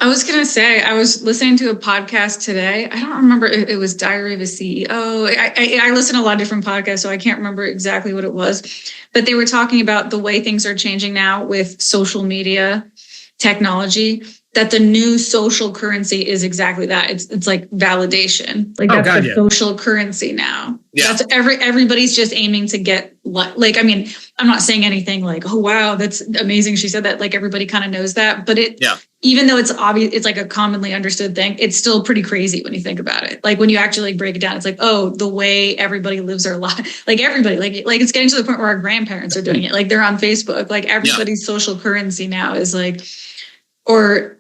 I was going to say, I was listening to a podcast today. I don't remember if it was Diary of a CEO. I listen to a lot of different podcasts, so I can't remember exactly what it was. But they were talking about the way things are changing now with social media technology, that the new social currency is exactly that. It's like validation. Like that's the social currency now. Yeah. That's everybody's just aiming to get like, I mean, I'm not saying anything like, oh, wow, that's amazing. She said that, like everybody kind of knows that, but even though it's obvious, it's like a commonly understood thing. It's still pretty crazy when you think about it. Like when you actually break it down, it's like, oh, the way everybody lives their life, like everybody, like it's getting to the point where our grandparents are doing it. Like they're on Facebook, like everybody's social currency now is like, or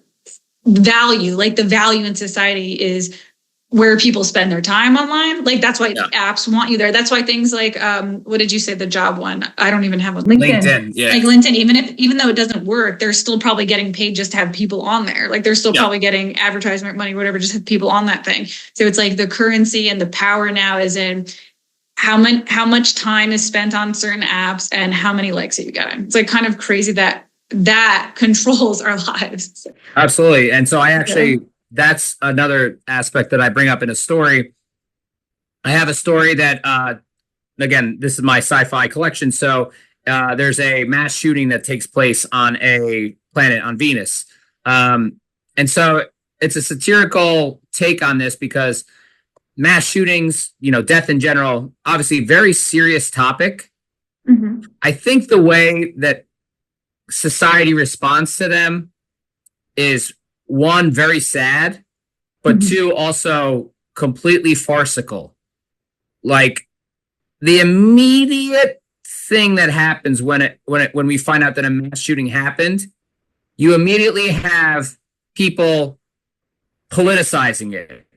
value, like the value in society is where people spend their time online. Like that's why apps want you there. That's why things like, what did you say? The job one? I don't even have one. LinkedIn. Yeah. Like LinkedIn, even though it doesn't work, they're still probably getting paid just to have people on there. Like they're still probably getting advertisement money, whatever, just have people on that thing. So it's like the currency and the power now is in how much time is spent on certain apps and how many likes are you getting. It's like kind of crazy that controls our lives. Absolutely. And so I actually, that's another aspect that I bring up in a story. I have a story that, again, this is my sci-fi collection. So there's a mass shooting that takes place on a planet on Venus. And so it's a satirical take on this because mass shootings, death in general, obviously very serious topic. Mm-hmm. I think the way that society responds to them is one, very sad, but two, also completely farcical. Like the immediate thing that happens when we find out that a mass shooting happened, you immediately have people politicizing it.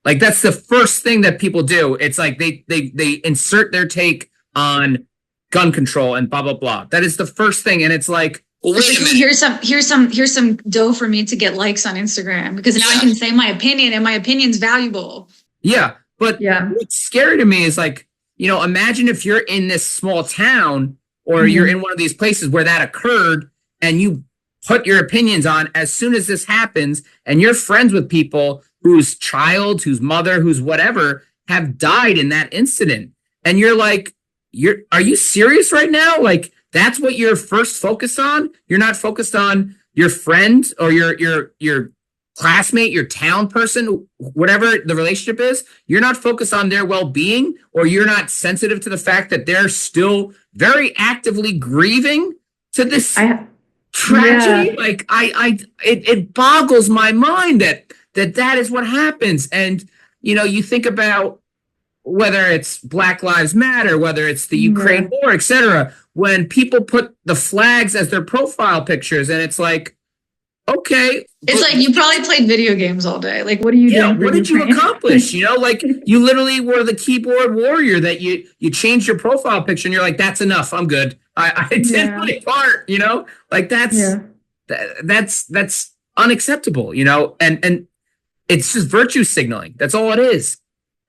Like that's the first thing that people do. It's like they insert their take on gun control and blah blah blah. That is the first thing, and it's like, well, wait a minute. Here's some dough for me to get likes on Instagram because now I can say my opinion, and my opinion's valuable. Yeah, but what's scary to me is like, imagine if you're in this small town or you're in one of these places where that occurred, and you put your opinions on as soon as this happens, and you're friends with people whose child, whose mother, whose whatever have died in that incident, and you're like, are you serious right now? Like that's what you're first focused on? You're not focused on your friend or your classmate, your town person, whatever the relationship is. You're not focused on their well-being, or you're not sensitive to the fact that they're still very actively grieving to this tragedy. Yeah. Like it boggles my mind that is what happens. And you think about whether it's Black Lives Matter, whether it's the Ukraine war, etc., when people put the flags as their profile pictures, and it's like, okay. It's like you probably played video games all day. Like, what are you doing? What did you accomplish? Like you literally were the keyboard warrior that you changed your profile picture and you're like, that's enough. I'm good. I did my part, like that's unacceptable, and it's just virtue signaling. That's all it is.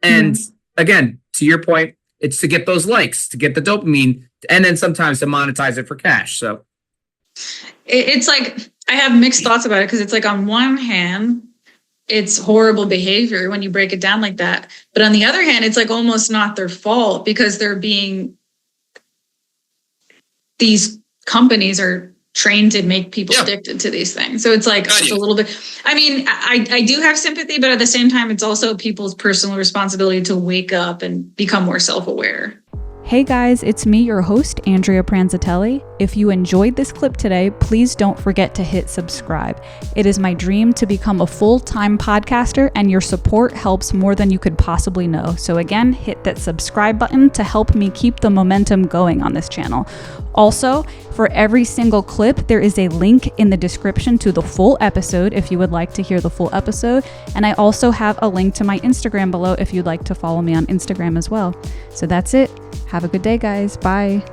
And again, to your point, it's to get those likes, to get the dopamine, and then sometimes to monetize it for cash. So it's like, I have mixed thoughts about it because it's like on one hand, it's horrible behavior when you break it down like that. But on the other hand, it's like almost not their fault because these companies are trained to make people addicted to these things. So it's like it's a little bit, I mean, I do have sympathy, but at the same time, it's also people's personal responsibility to wake up and become more self-aware. Hey guys, it's me, your host, Andrea Pranzatelli. If you enjoyed this clip today, please don't forget to hit subscribe. It is my dream to become a full-time podcaster, and your support helps more than you could possibly know. So again, hit that subscribe button to help me keep the momentum going on this channel. Also, for every single clip, there is a link in the description to the full episode if you would like to hear the full episode. And I also have a link to my Instagram below if you'd like to follow me on Instagram as well. So that's it. Have a good day, guys. Bye.